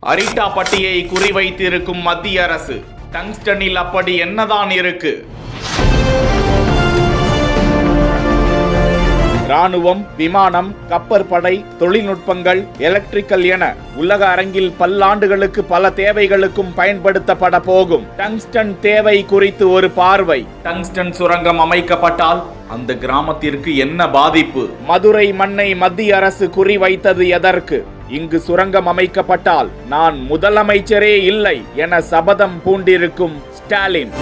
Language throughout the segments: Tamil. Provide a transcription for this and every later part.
அரிட்டாப்பட்டியை குறிவைத்திருக்கும் மத்திய அரசு. டங்ஸ்டனில் அப்படி என்னதான் இருக்கு? ராணுவம், விமானம், கப்பற்படை, தொழில்நுட்பங்கள், எலக்ட்ரிக்கல் என உலக அரங்கில் பல்லாண்டுகளுக்கு பல தேவைகளுக்கும் பயன்படுத்தப்பட போகும் டங்ஸ்டன் தேவை குறித்து ஒரு பார்வை. டங்ஸ்டன் சுரங்கம் அமைக்கப்பட்டால் அந்த கிராமத்திற்கு என்ன பாதிப்பு? மதுரை மண்ணை மத்திய அரசு குறிவைத்தது எதற்கு? இங்கு சுரங்கம் அமைக்கப்பட்டால் நான் முதலமைச்சரே இல்லை என சபதம் பூண்டிருக்கும் ஸ்டாலின்.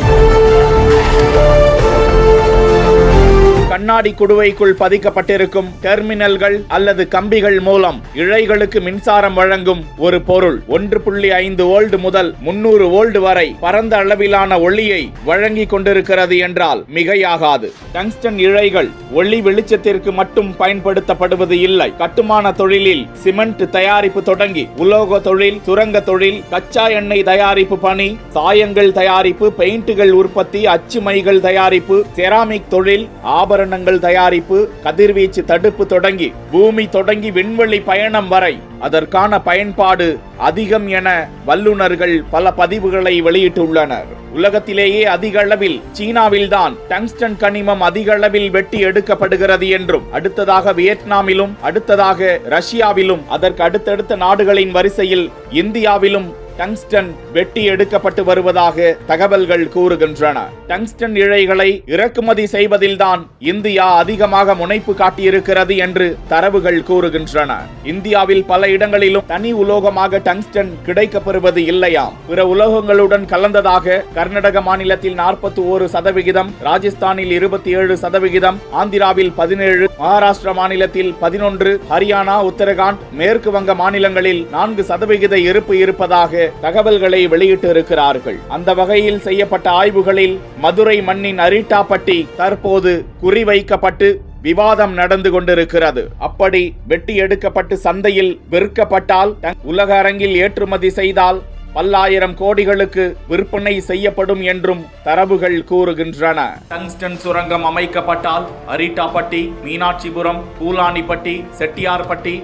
கண்ணாடி குடுவைக்குள் பதிக்கப்பட்டிருக்கும் டெர்மினல்கள் அல்லது கம்பிகள் மூலம் இழைகளுக்கு மின்சாரம் வழங்கும் ஒரு பொருள் 1.5 வோல்ட் முதல் 300 வோல்ட் வரை பரந்த அளவிலான ஒளியை வழங்கி கொண்டிருக்கிறது என்றால் மிகையாகாது. டங்ஸ்டன் இழைகள் ஒளி வெளிச்சத்திற்கு மட்டும் பயன்படுத்தப்படுவது இல்லை. கட்டுமான தொழிலில் சிமெண்ட் தயாரிப்பு தொடங்கி உலோக தொழில், சுரங்க தொழில், கச்சா எண்ணெய் தயாரிப்பு பணி, சாயங்கள் தயாரிப்பு, பெயிண்டுகள் உற்பத்தி, அச்சு மைகள் தயாரிப்பு, செராமிக் தொழில், ஆபரணங்கள் தயாரிப்பு, கதிர்வீச்சு தடுப்பு தொடங்கி பூமி தொடங்கி விண்வெளி பயணம் வரை அதற்கான பயன்பாடு அதிகம் என வல்லுநர்கள் பல பதிவுகளை வெளியிட்டுள்ளனர். உலகத்திலேயே அதிக அளவில் சீனாவில்தான் டங்ஸ்டன் கனிமம் அதிக அளவில் வெட்டி எடுக்கப்படுகிறது என்றும், அடுத்ததாக வியட்நாமிலும், அடுத்ததாக ரஷ்யாவிலும், அதற்கு அடுத்தடுத்த நாடுகளின் வரிசையில் இந்தியாவிலும் டங்ஸ்டன் வெட்டி எடுக்கப்பட்டு வருவதாக தகவல்கள் கூறுகின்றன. டங்ஸ்டன் இழைகளை இறக்குமதி செய்வதில்தான் இந்தியா அதிகமாக முனைப்பு காட்டியிருக்கிறது என்று தரவுகள் கூறுகின்றன. இந்தியாவில் பல இடங்களிலும் தனி உலோகமாக டங்ஸ்டன் கிடைக்கப்பெறுவது இல்லையாம். பிற உலோகங்களுடன் கலந்ததாக கர்நாடக மாநிலத்தில் 41%, ராஜஸ்தானில் 27%, ஆந்திராவில் 17%, மகாராஷ்டிரா மாநிலத்தில் 11%, ஹரியானா, உத்தரகாண்ட், மேற்கு வங்க மாநிலங்களில் 4% இருப்பு இருப்பதாக தகவல்களை வெளியிட்டு இருக்கிறார்கள். அந்த வகையில் செய்யப்பட்ட ஆய்வுகளில் மதுரை மண்ணின் அரிட்டாப்பட்டி தற்போது குறிவைக்கப்பட்டு விவாதம் நடந்து கொண்டிருக்கிறது. அப்படி வெட்டி எடுக்கப்பட்டு சந்தையில் விற்கப்பட்டால், உலக அரங்கில் ஏற்றுமதி செய்தால் பல்லாயிரம் கோடிகளுக்கு விற்பனை செய்யப்படும் என்றும் தரவுகள் கூறுகின்றன. டங்ஸ்டன் சுரங்கம் அமைக்கப்பட்டால் அரிட்டாப்பட்டி, மீனாட்சிபுரம், பூலானிப்பட்டி, செட்டியார்பட்டி,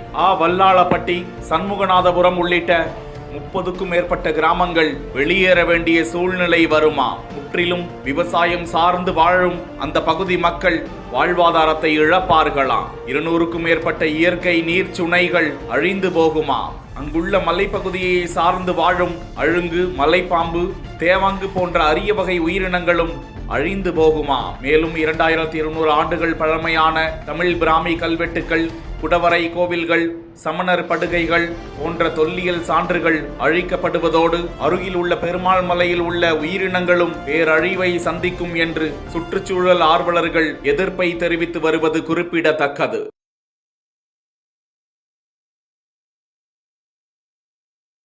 வல்லாளப்பட்டி, சண்முகநாதபுரம் உள்ளிட்ட 30க்கும் மேற்பட்ட கிராமங்கள் வெளியேற வேண்டிய சூழ்நிலை வருமா? முற்றிலும் விவசாயம் சார்ந்து வாழும் அந்த பகுதி மக்கள் வாழ்வாதாரத்தை இழப்பார்களா? 200க்கும் மேற்பட்ட இயற்கை நீர் சுனைகள் அழிந்து போகுமா? அங்குள்ள மலைப்பகுதியை சார்ந்து வாழும் அழுங்கு, மலைப்பாம்பு, தேவாங்கு போன்ற அரிய வகை உயிரினங்களும் அழிந்து போகுமா? மேலும் 2200 ஆண்டுகள் பழமையான தமிழ் பிராமி கல்வெட்டுக்கள், குடவரை கோவில்கள், சமணர் படுகைகள் போன்ற தொல்லியல் சான்றுகள் அழிக்கப்படுவதோடு அருகில் உள்ள பெருமாள் மலையில் உள்ள உயிரினங்களும் பேரழிவை சந்திக்கும் என்று சுற்றுச்சூழல் ஆர்வலர்கள் எதிர்ப்பை தெரிவித்து வருவது குறிப்பிடத்தக்கது.